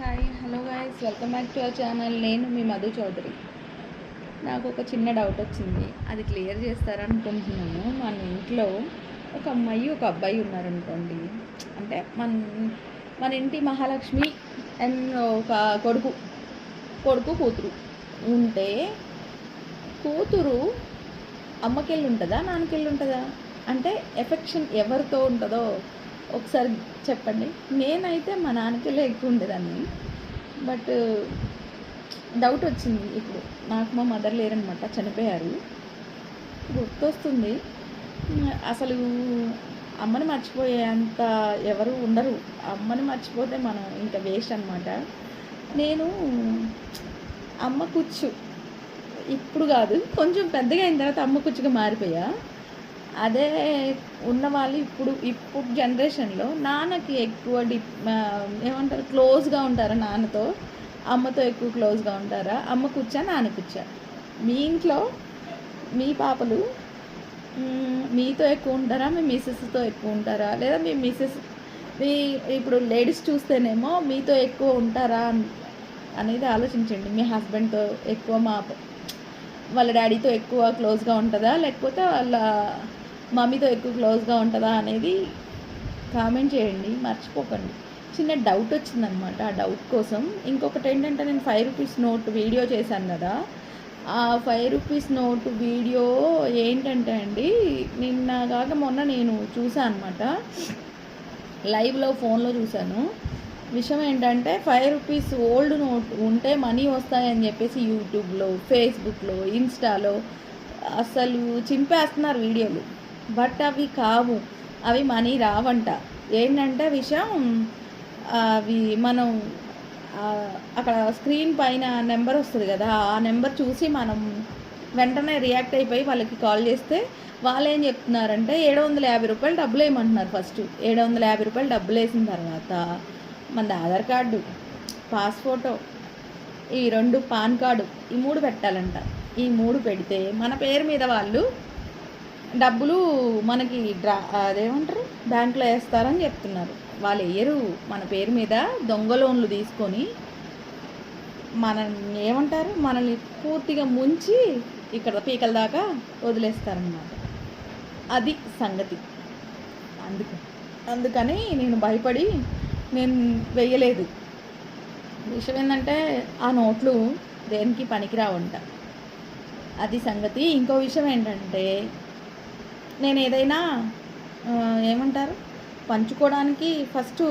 Hi hello guys, welcome back to our channel. నేను మీ మధు చౌదరి. నాకు ఒక చిన్న డౌట్ వచ్చింది, అది క్లియర్ చేస్తారనుకుంటున్నాను. మన ఇంట్లో ఒక అమ్మాయి ఒక అబ్బాయి ఉన్నారనుకోండి. అంటే మన ఇంటి మహాలక్ష్మి అండ్ ఒక కొడుకు కూతురు ఉంటే, కూతురు అమ్మకెళ్ళి ఉంటుందా నాన్నకెళ్ళి ఉంటుందా? అంటే ఎఫెక్షన్ ఎవరితో ఉంటుందో ఒకసారి చెప్పండి. నేనైతే మా నాన్నకెళ్ళే ఎక్కువ ఉండేదాన్ని. బట్ డౌట్ వచ్చింది ఇప్పుడు. నాకు మా మదర్ లేరనమాట, చనిపోయారు. గుర్తొస్తుంది. అసలు అమ్మని మర్చిపోయే అంత ఎవరు ఉండరు. అమ్మని మర్చిపోతే మనం ఇంకా వేస్ట్ అనమాట. నేను అమ్మ కూర్చు ఇప్పుడు కాదు, కొంచెం పెద్దగా అయిన తర్వాత అమ్మ కూర్చుగా మారిపోయా. అదే ఉన్నవాళ్ళు ఇప్పుడు జనరేషన్లో నాన్నకి ఎక్కువ ఏమంటారు, క్లోజ్గా ఉంటారా నాన్నతో, అమ్మతో ఎక్కువ క్లోజ్గా ఉంటారా? అమ్మ కూర్చా నాన్న కూర్చా? మీ ఇంట్లో మీ పాపలు మీతో ఎక్కువ ఉంటారా, మీ మిస్సెస్తో ఎక్కువ ఉంటారా? లేదా మీ ఇప్పుడు లేడీస్ చూస్తేనేమో మీతో ఎక్కువ ఉంటారా అనేది ఆలోచించండి. మీ హస్బెండ్తో ఎక్కువ, వాళ్ళ డాడీతో ఎక్కువ క్లోజ్గా ఉంటుందా, లేకపోతే వాళ్ళ మమ్మీతో ఎక్కువ క్లోజ్గా ఉంటుందా అనేది కామెంట్ చేయండి, మర్చిపోకండి. చిన్న డౌట్ వచ్చిందనమాట. ఆ డౌట్ కోసం ఇంకొకటి ఏంటంటే, నేను 5 రూపీస్ నోట్ వీడియో చేశాను కదా. ఆ 5 రూపీస్ నోట్ వీడియో ఏంటంటే అండి, నిన్న కాక మొన్న నేను చూసాను అనమాట, లైవ్లో ఫోన్లో చూశాను. విషయం ఏంటంటే, 5 రూపీస్ ఓల్డ్ నోట్ ఉంటే మనీ వస్తాయని చెప్పేసి యూట్యూబ్లో, ఫేస్బుక్లో, ఇన్స్టాలో అసలు చింపేస్తున్నారు వీడియోలు. బట్ అవి కావు, అవి మనీ రావంట. ఏంటంటే విషయం, అవి మనం అక్కడ స్క్రీన్ పైన నెంబర్ వస్తుంది కదా, ఆ నెంబర్ చూసి మనం వెంటనే రియాక్ట్ అయిపోయి వాళ్ళకి కాల్ చేస్తే వాళ్ళు ఏం చెప్తున్నారంటే 750 రూపాయలు డబ్బులు వేయమంటున్నారు. ఫస్ట్ 750 రూపాయలు డబ్బులు వేసిన తర్వాత మన ఆధార్ కార్డు, పాస్ ఫోటో, ఈ 2 పాన్ కార్డు, ఈ 3 పెట్టాలంట. ఈ 3 పెడితే మన పేరు మీద వాళ్ళు డబ్బులు మనకి అదేమంటారు, బ్యాంకులో వేస్తారని చెప్తున్నారు. వాళ్ళు వేయరు. మన పేరు మీద దొంగ లోన్లు తీసుకొని మనల్ని ఏమంటారు, మనల్ని పూర్తిగా ముంచి ఇక్కడ పీకల దాకా వదిలేస్తారన్నమాట. అది సంగతి. అందుకని నేను భయపడి నేను వెయ్యలేదు. విషయం ఏంటంటే, ఆ నోట్లు దేనికి పనికిరావంట. అది సంగతి. ఇంకో విషయం ఏంటంటే, నేను ఏదైనా ఏమంటారు పంచుకోవడానికి ఫస్ట్